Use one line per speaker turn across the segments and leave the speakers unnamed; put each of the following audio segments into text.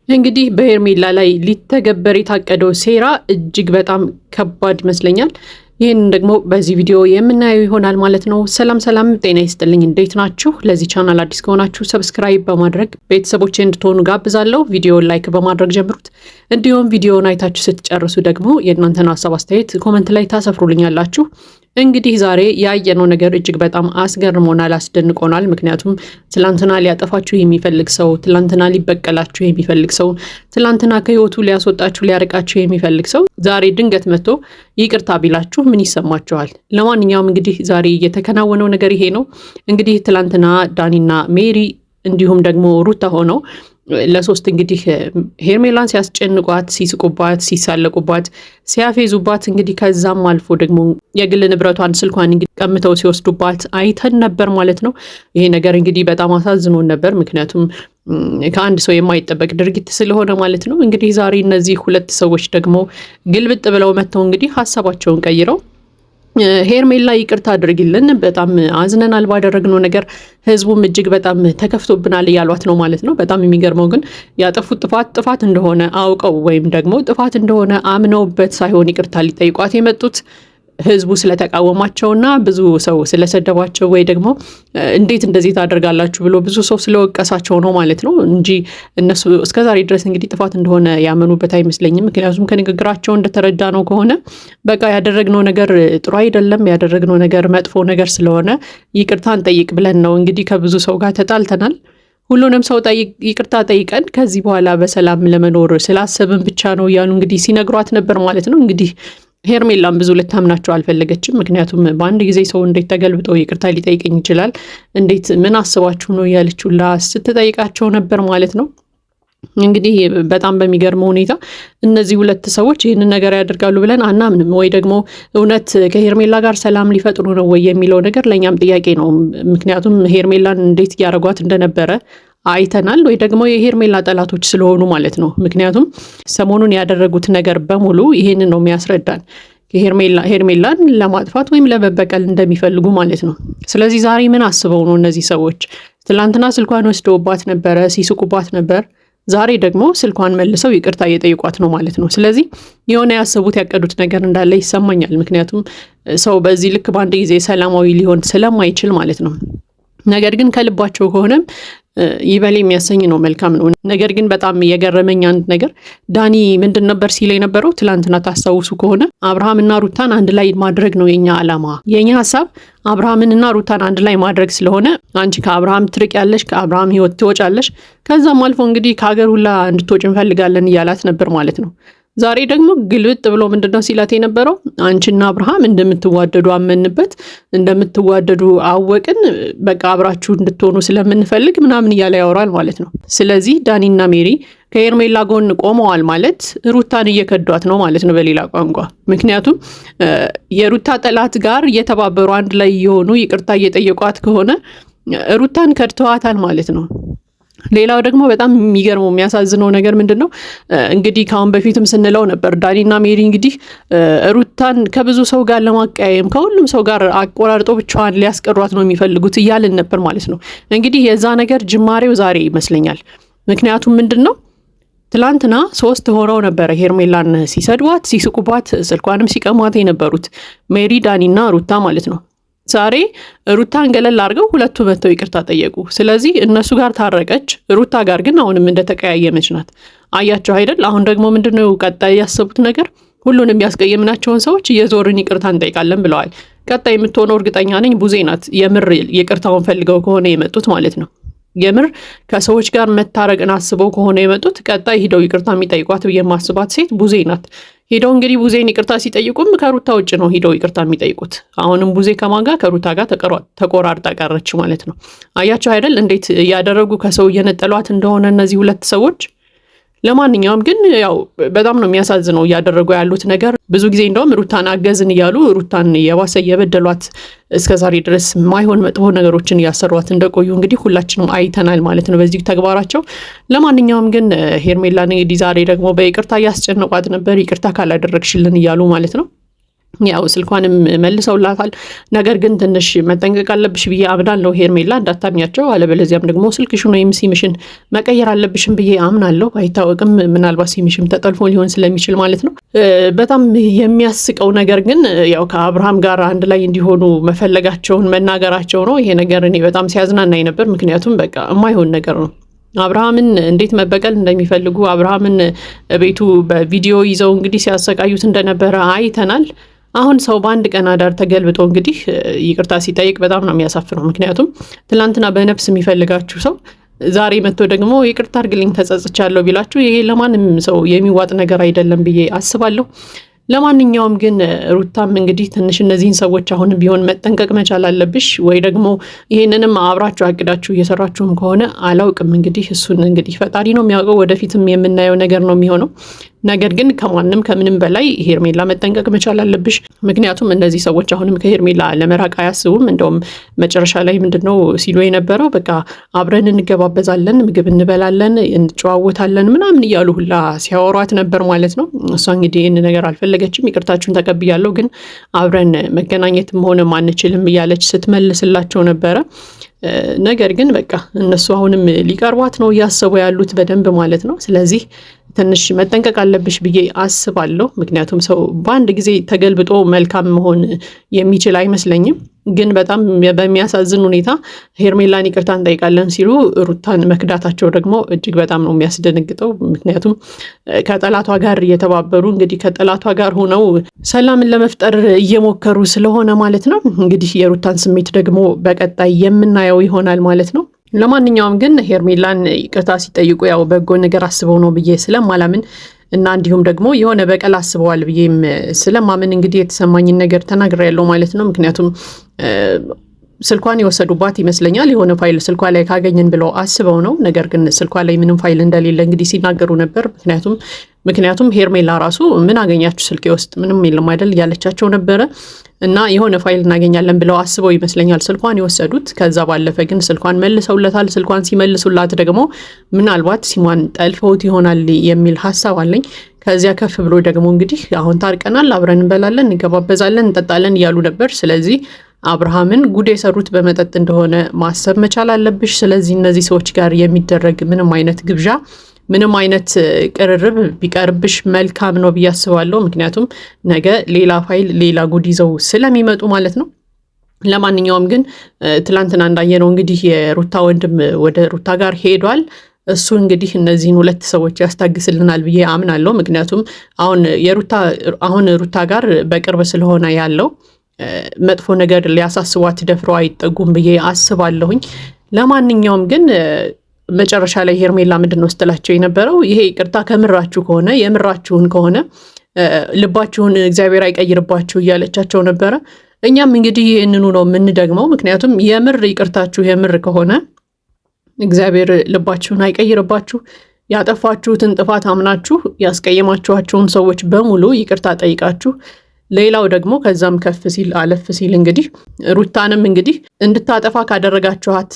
እንግዲህ በሄርሜላ ላይ ሊተገበር የታቀደው ሴራ እጅግ በጣም ከባድ ይመስለኛል። ይህንን ደግሞ በዚህ ቪዲዮ የምናየው ይሆናል ማለት ነው። ሰላም ሰላም፣ ጤና ይስጥልኝ። እንዴት ናችሁ? ለዚህ ቻናል አዲስ ከሆናችሁ ሰብስክራይብ በማድረግ ቤተሰቦቼ እንድትሆኑ ጋብዛለሁ። ቪዲዮውን ላይክ በማድረግ ጀምሩት። እንዲሁም ቪዲዮውን አይታችሁ ስትጨርሱ ደግሞ የእናንተን ሀሳብ አስተያየት ኮመንት ላይ ታሰፍሩልኛላችሁ። እንግዲህ ዛሬ ያየነው ነገር እጅግ በጣም አስገርሞናል፣ አስደንቆናል። ምክንያቱም ትላንትና ሊያጠፋችሁ የሚፈልግ ሰው፣ ትላንትና ሊበቀላችሁ የሚፈልግ ሰው፣ ትላንትና ከህይወቱ ሊያስወጣችሁ ሊያርቃችሁ የሚፈልግ ሰው ዛሬ ድንገት መጥቶ ይቅርታ ቢላችሁ ምን ይሰማችኋል? ለማንኛውም እንግዲህ ዛሬ እየተከናወነው ነገር ይሄ ነው። እንግዲህ ትላንትና ዳኒና ሜሪ እንዲሁም ደግሞ ሩታ ሆነው ለሶስት እንግዲህ ሄርሜላን ሲያስጨንቋት፣ ሲስቁባት፣ ሲሳለቁባት፣ ሲያፌዙባት እንግዲህ ከዛም አልፎ ደግሞ የግል ንብረቷን ስልኳን እንግዲህ ቀምተው ሲወስዱባት አይተን ነበር ማለት ነው። ይሄ ነገር እንግዲህ በጣም አሳዝኖን ነበር። ምክንያቱም ከአንድ ሰው የማይጠበቅ ድርጊት ስለሆነ ማለት ነው። እንግዲህ ዛሬ እነዚህ ሁለት ሰዎች ደግሞ ግልብጥ ብለው መጥተው እንግዲህ ሀሳባቸውን ቀይረው ሄርሜላ ይቅርታ አድርጊልን፣ በጣም አዝነናል ባደረግነው ነገር፣ ህዝቡም እጅግ በጣም ተከፍቶብናል እያሏት ነው ማለት ነው። በጣም የሚገርመው ግን ያጠፉት ጥፋት እንደሆነ አውቀው ወይም ደግሞ ጥፋት እንደሆነ አምነውበት ሳይሆን ይቅርታ ሊጠይቋት የመጡት ህዝቡ ስለተቃወማቸውና ብዙ ሰው ስለሰደባቸው ወይ ደግሞ እንዴት እንደዚህ ታደርጋላችሁ ብሎ ብዙ ሰው ስለወቀሳቸው ነው ማለት ነው እንጂ እነሱ እስከዛሬ ድረስ እንግዲህ ጥፋት እንደሆነ ያመኑበት አይመስለኝም። ምክንያቱም ከንግግራቸው እንደተረዳ ነው ከሆነ በቃ ያደረግነው ነገር ጥሩ አይደለም፣ ያደረግነው ነገር መጥፎ ነገር ስለሆነ ይቅርታ እንጠይቅ ብለን ነው እንግዲህ ከብዙ ሰው ጋር ተጣልተናል። ሁሉንም ሰው ይቅርታ ጠይቀን ከዚህ በኋላ በሰላም ለመኖር ስላሰብን ብቻ ነው እያሉ እንግዲህ ሲነግሯት ነበር ማለት ነው። እንግዲህ ሄርሜላም ብዙ ልታምናቸው አልፈለገችም። ምክንያቱም በአንድ ጊዜ ሰው እንዴት ተገልብጦ ይቅርታ ሊጠይቀኝ ይችላል? እንዴት ምን አስባችሁ ነው እያለችውላ ስትጠይቃቸው ነበር ማለት ነው። እንግዲህ በጣም በሚገርመው ሁኔታ እነዚህ ሁለት ሰዎች ይህንን ነገር ያደርጋሉ ብለን አናምንም። ወይ ደግሞ እውነት ከሄርሜላ ጋር ሰላም ሊፈጥሩ ነው ወይ የሚለው ነገር ለእኛም ጥያቄ ነው። ምክንያቱም ሄርሜላን እንዴት እያደረጓት እንደነበረ አይተናል። ወይ ደግሞ የሄርሜላ ጠላቶች ስለሆኑ ማለት ነው። ምክንያቱም ሰሞኑን ያደረጉት ነገር በሙሉ ይሄንን ነው የሚያስረዳን፣ ሄርሜላን ለማጥፋት ወይም ለመበቀል እንደሚፈልጉ ማለት ነው። ስለዚህ ዛሬ ምን አስበው ነው እነዚህ ሰዎች? ትላንትና ስልኳን ወስደውባት ነበረ፣ ሲስቁባት ነበር። ዛሬ ደግሞ ስልኳን መልሰው ይቅርታ እየጠይቋት ነው ማለት ነው። ስለዚህ የሆነ ያሰቡት ያቀዱት ነገር እንዳለ ይሰማኛል። ምክንያቱም ሰው በዚህ ልክ በአንድ ጊዜ ሰላማዊ ሊሆን ስለማይችል ማለት ነው። ነገር ግን ከልባቸው ከሆነም ይበል የሚያሰኝ ነው፣ መልካም ነው። ነገር ግን በጣም የገረመኝ አንድ ነገር ዳኒ ምንድን ነበር ሲል የነበረው? ትላንትና ታስታውሱ ከሆነ አብርሃምና ሩታን አንድ ላይ ማድረግ ነው የኛ ዓላማ፣ የኛ ሀሳብ አብርሃምንና ሩታን አንድ ላይ ማድረግ ስለሆነ አንቺ ከአብርሃም ትርቅ ያለሽ፣ ከአብርሃም ህይወት ትወጫለሽ፣ ከዛም አልፎ እንግዲህ ከሀገር ሁላ እንድትወጭ እንፈልጋለን እያላት ነበር ማለት ነው። ዛሬ ደግሞ ግልብጥ ብሎ ምንድነው ሲላት የነበረው? አንቺና አብርሃም እንደምትዋደዱ አመንበት፣ እንደምትዋደዱ አወቅን፣ በቃ አብራችሁ እንድትሆኑ ስለምንፈልግ ምናምን እያለ ያወራል ማለት ነው። ስለዚህ ዳኒና ሜሪ ከሄርሜላ ጎን ቆመዋል ማለት ሩታን እየከዷት ነው ማለት ነው በሌላ ቋንቋ። ምክንያቱም የሩታ ጠላት ጋር እየተባበሩ አንድ ላይ የሆኑ ይቅርታ እየጠየቋት ከሆነ ሩታን ከድተዋታል ማለት ነው። ሌላው ደግሞ በጣም የሚገርመው የሚያሳዝነው ነገር ምንድን ነው? እንግዲህ ከአሁን በፊትም ስንለው ነበር ዳኒና ሜሪ እንግዲህ ሩታን ከብዙ ሰው ጋር ለማቀያየም ከሁሉም ሰው ጋር አቆራርጦ ብቻዋን ሊያስቀሯት ነው የሚፈልጉት እያልን ነበር ማለት ነው። እንግዲህ የዛ ነገር ጅማሬው ዛሬ ይመስለኛል። ምክንያቱም ምንድን ነው ትላንትና 3 ሆነው ነበረ ሄርሜላን ሲሰድቧት፣ ሲስቁባት፣ ስልኳንም ሲቀሟት የነበሩት ሜሪ፣ ዳኒና ሩታ ማለት ነው። ዛሬ ሩታን ገለል አድርገው ሁለቱ መጥተው ይቅርታ ጠየቁ። ስለዚህ እነሱ ጋር ታረቀች፣ ሩታ ጋር ግን አሁንም እንደተቀያየመች ናት። አያቸው አይደል? አሁን ደግሞ ምንድነው ቀጣይ ያሰቡት ነገር? ሁሉንም ያስቀየምናቸውን ሰዎች እየዞርን ይቅርታ እንጠይቃለን ብለዋል። ቀጣይ የምትሆነው እርግጠኛ ነኝ ቡዜ ናት። የምር ይቅርታውን ፈልገው ከሆነ የመጡት ማለት ነው። የምር ከሰዎች ጋር መታረቅን አስበው ከሆነ የመጡት ቀጣይ ሂደው ይቅርታ የሚጠይቋት ብዬ የማስባት ሴት ቡዜ ናት። ሂደው እንግዲህ ቡዜን ይቅርታ ሲጠይቁም ከሩታ ውጭ ነው ሂደው ይቅርታ የሚጠይቁት። አሁንም ቡዜ ከማን ጋር? ከሩታ ጋር ተቆራርጣ ቀረች ማለት ነው። አያቸው አይደል እንዴት እያደረጉ ከሰው እየነጠሏት እንደሆነ እነዚህ ሁለት ሰዎች። ለማንኛውም ግን ያው በጣም ነው የሚያሳዝነው እያደረጉ ያሉት ነገር። ብዙ ጊዜ እንደውም ሩታን አገዝን እያሉ ሩታን የባሰ እየበደሏት እስከዛሬ ድረስ ማይሆን መጥፎ ነገሮችን እያሰሯት እንደቆዩ እንግዲህ ሁላችንም አይተናል ማለት ነው በዚህ ተግባራቸው። ለማንኛውም ግን ሄርሜላን እንግዲህ ዛሬ ደግሞ በይቅርታ እያስጨነቋት ነበር። ይቅርታ ካላደረግሽልን እያሉ ማለት ነው። ያው ስልኳንም መልሰውላታል። ነገር ግን ትንሽ መጠንቀቅ አለብሽ ብዬ አምናለሁ ሄርሜላ፣ እንዳታምኛቸው፣ አለበለዚያም ደግሞ ስልክሽን ወይም ሲምሽን መቀየር አለብሽም ብዬ አምናለሁ። አይታወቅም፣ ምናልባት ሲምሽም ተጠልፎ ሊሆን ስለሚችል ማለት ነው። በጣም የሚያስቀው ነገር ግን ያው ከአብርሃም ጋር አንድ ላይ እንዲሆኑ መፈለጋቸውን መናገራቸው ነው። ይሄ ነገር እኔ በጣም ሲያዝናናኝ ነበር። ምክንያቱም በቃ የማይሆን ነገር ነው። አብርሃምን እንዴት መበቀል እንደሚፈልጉ አብርሃምን ቤቱ በቪዲዮ ይዘው እንግዲህ ሲያሰቃዩት እንደነበረ አይተናል። አሁን ሰው በአንድ ቀን አዳር ተገልብጦ እንግዲህ ይቅርታ ሲጠይቅ በጣም ነው የሚያሳፍረው። ምክንያቱም ትላንትና በነፍስ የሚፈልጋችሁ ሰው ዛሬ መጥቶ ደግሞ ይቅርታ አድርግልኝ ተጸጽቻለሁ ቢላችሁ ይሄ ለማንም ሰው የሚዋጥ ነገር አይደለም ብዬ አስባለሁ። ለማንኛውም ግን ሩታም እንግዲህ ትንሽ እነዚህን ሰዎች አሁን ቢሆን መጠንቀቅ መቻል አለብሽ፣ ወይ ደግሞ ይሄንንም አብራችሁ አቅዳችሁ እየሰራችሁም ከሆነ አላውቅም። እንግዲህ እሱን እንግዲህ ፈጣሪ ነው የሚያውቀው። ወደፊትም የምናየው ነገር ነው የሚሆነው። ነገር ግን ከማንም ከምንም በላይ ሄርሜላ መጠንቀቅ መቻል አለብሽ። ምክንያቱም እነዚህ ሰዎች አሁንም ከሄርሜላ ለመራቅ አያስቡም። እንደውም መጨረሻ ላይ ምንድነው ሲሉ የነበረው በቃ አብረን እንገባበዛለን፣ ምግብ እንበላለን፣ እንጨዋወታለን ምናምን እያሉ ሁላ ሲያወሯት ነበር ማለት ነው። እሷ እንግዲህ ይህን ነገር አልፈለገችም። ይቅርታችሁን ተቀብያለሁ፣ ግን አብረን መገናኘትም ሆነ አንችልም እያለች ስትመልስላቸው ነበረ። ነገር ግን በቃ እነሱ አሁንም ሊቀርቧት ነው እያሰቡ ያሉት በደንብ ማለት ነው። ስለዚህ ትንሽ መጠንቀቅ አለብሽ ብዬ አስባለሁ። ምክንያቱም ሰው በአንድ ጊዜ ተገልብጦ መልካም መሆን የሚችል አይመስለኝም። ግን በጣም በሚያሳዝን ሁኔታ ሄርሜላን ይቅርታ እንጠይቃለን ሲሉ ሩታን መክዳታቸው ደግሞ እጅግ በጣም ነው የሚያስደነግጠው። ምክንያቱም ከጠላቷ ጋር እየተባበሩ እንግዲህ ከጠላቷ ጋር ሆነው ሰላምን ለመፍጠር እየሞከሩ ስለሆነ ማለት ነው። እንግዲህ የሩታን ስሜት ደግሞ በቀጣይ የምናየው ይሆናል ማለት ነው። ለማንኛውም ግን ሄርሜላን ይቅርታ ሲጠይቁ ያው በጎ ነገር አስበው ነው ብዬ ስለማላምን እና እንዲሁም ደግሞ የሆነ በቀል አስበዋል ብዬም ስለማምን እንግዲህ የተሰማኝን ነገር ተናግሬያለሁ ማለት ነው። ምክንያቱም ስልኳን የወሰዱባት ይመስለኛል። የሆነ ፋይል ስልኳ ላይ ካገኘን ብለው አስበው ነው። ነገር ግን ስልኳ ላይ ምንም ፋይል እንደሌለ እንግዲህ ሲናገሩ ነበር። ምክንያቱም ሄርሜላ ራሱ ምን አገኛችሁ ስልኬ ውስጥ ምንም የለም አይደል ያለቻቸው ነበረ። እና የሆነ ፋይል እናገኛለን ብለው አስበው ይመስለኛል ስልኳን የወሰዱት። ከዛ ባለፈ ግን ስልኳን መልሰውለታል። ስልኳን ሲመልሱላት ደግሞ ምናልባት ሲሟን ጠልፈውት ይሆናል የሚል ሀሳብ አለኝ። ከዚያ ከፍ ብሎ ደግሞ እንግዲህ አሁን ታርቀናል፣ አብረን እንበላለን፣ እንገባበዛለን፣ እንጠጣለን እያሉ ነበር። ስለዚህ አብርሃምን ጉድ የሰሩት በመጠጥ እንደሆነ ማሰብ መቻል አለብሽ። ስለዚህ እነዚህ ሰዎች ጋር የሚደረግ ምንም አይነት ግብዣ ምንም አይነት ቅርርብ ቢቀርብሽ መልካም ነው ብዬ አስባለሁ። ምክንያቱም ነገ ሌላ ፋይል ሌላ ጉድ ይዘው ስለሚመጡ ማለት ነው። ለማንኛውም ግን ትላንትና እንዳየነው እንግዲህ የሩታ ወንድም ወደ ሩታ ጋር ሄዷል። እሱ እንግዲህ እነዚህን ሁለት ሰዎች ያስታግስልናል ብዬ አምናለሁ። ምክንያቱም አሁን ሩታ ጋር በቅርብ ስለሆነ ያለው መጥፎ ነገር ሊያሳስቧት ደፍረው አይጠጉም ብዬ አስባለሁኝ። ለማንኛውም ግን መጨረሻ ላይ ሄርሜላ ምንድን ነው ስትላቸው የነበረው ይሄ ይቅርታ ከምራችሁ ከሆነ የምራችሁን ከሆነ ልባችሁን እግዚአብሔር አይቀይርባችሁ እያለቻቸው ነበረ። እኛም እንግዲህ ይህንኑ ነው የምንደግመው። ምክንያቱም የምር ይቅርታችሁ የምር ከሆነ እግዚአብሔር ልባችሁን አይቀይርባችሁ። ያጠፋችሁትን ጥፋት አምናችሁ ያስቀየማችኋቸውን ሰዎች በሙሉ ይቅርታ ጠይቃችሁ ሌላው ደግሞ ከዛም ከፍ ሲል አለፍ ሲል እንግዲህ ሩታንም እንግዲህ እንድታጠፋ ካደረጋችኋት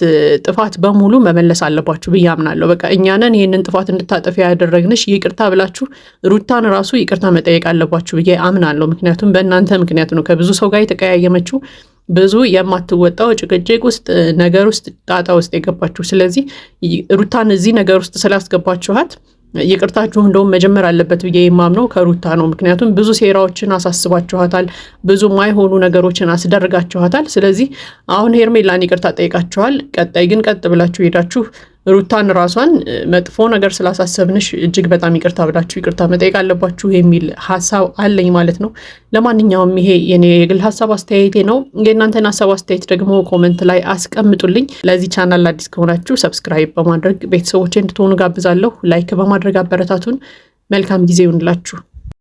ጥፋት በሙሉ መመለስ አለባችሁ ብዬ አምናለሁ። በቃ እኛንን ይህንን ጥፋት እንድታጠፊ ያደረግንሽ ይቅርታ ብላችሁ ሩታን ራሱ ይቅርታ መጠየቅ አለባችሁ ብዬ አምናለሁ። ምክንያቱም በእናንተ ምክንያት ነው ከብዙ ሰው ጋር የተቀያየመችው፣ ብዙ የማትወጣው ጭቅጭቅ ውስጥ ነገር ውስጥ ጣጣ ውስጥ የገባችሁ። ስለዚህ ሩታን እዚህ ነገር ውስጥ ስላስገባችኋት ይቅርታችሁ እንደውም መጀመር አለበት ብዬ የማምነው ከሩታ ነው። ምክንያቱም ብዙ ሴራዎችን አሳስባችኋታል፣ ብዙ ማይሆኑ ነገሮችን አስደርጋችኋታል። ስለዚህ አሁን ሄርሜላን ይቅርታ ጠይቃችኋል። ቀጣይ ግን ቀጥ ብላችሁ ሄዳችሁ ሩታን ራሷን መጥፎ ነገር ስላሳሰብንሽ እጅግ በጣም ይቅርታ ብላችሁ ይቅርታ መጠየቅ አለባችሁ የሚል ሀሳብ አለኝ ማለት ነው። ለማንኛውም ይሄ የኔ የግል ሀሳብ አስተያየቴ ነው። የእናንተን ሀሳብ አስተያየት ደግሞ ኮመንት ላይ አስቀምጡልኝ። ለዚህ ቻናል አዲስ ከሆናችሁ ሰብስክራይብ በማድረግ ቤተሰቦቼ እንድትሆኑ ጋብዛለሁ። ላይክ በማድረግ አበረታቱን። መልካም ጊዜ ይሁንላችሁ።